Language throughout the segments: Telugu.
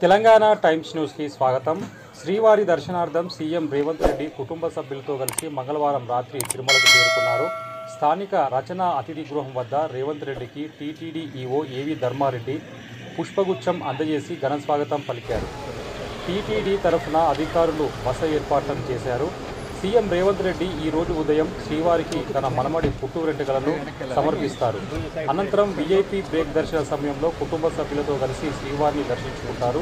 తెలంగాణ టైమ్స్ న్యూస్కి స్వాగతం. శ్రీవారి దర్శనార్థం సీఎం రేవంత్ రెడ్డి కుటుంబ సభ్యులతో కలిసి మంగళవారం రాత్రి తిరుమలకు చేరుకున్నారు. స్థానిక రచనా అతిథి గృహం వద్ద రేవంత్ రెడ్డికి టీటీడీ ఈవో ఏవి ధర్మారెడ్డి పుష్పగుచ్చం అందజేసి ఘన స్వాగతం పలికారు. టీటీడీ తరఫున అధికారులు బస ఏర్పాట్లను చేశారు. సీఎం రేవంత్ రెడ్డి ఈ రోజు ఉదయం శ్రీవారికి తన మనమడి పుట్టు వెంట్రుకలను సమర్పిస్తారు. అనంతరం వీఐపీ బ్రేక్ దర్శన సమయంలో కుటుంబ సభ్యులతో కలిసి శ్రీవారిని దర్శించుకుంటారు.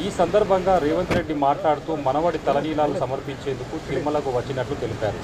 ఈ సందర్భంగా రేవంత్ రెడ్డి మాట్లాడుతూ మనవడి తలనీలాలు సమర్పించేందుకు తిరుమలకు వచ్చినట్లు తెలిపారు.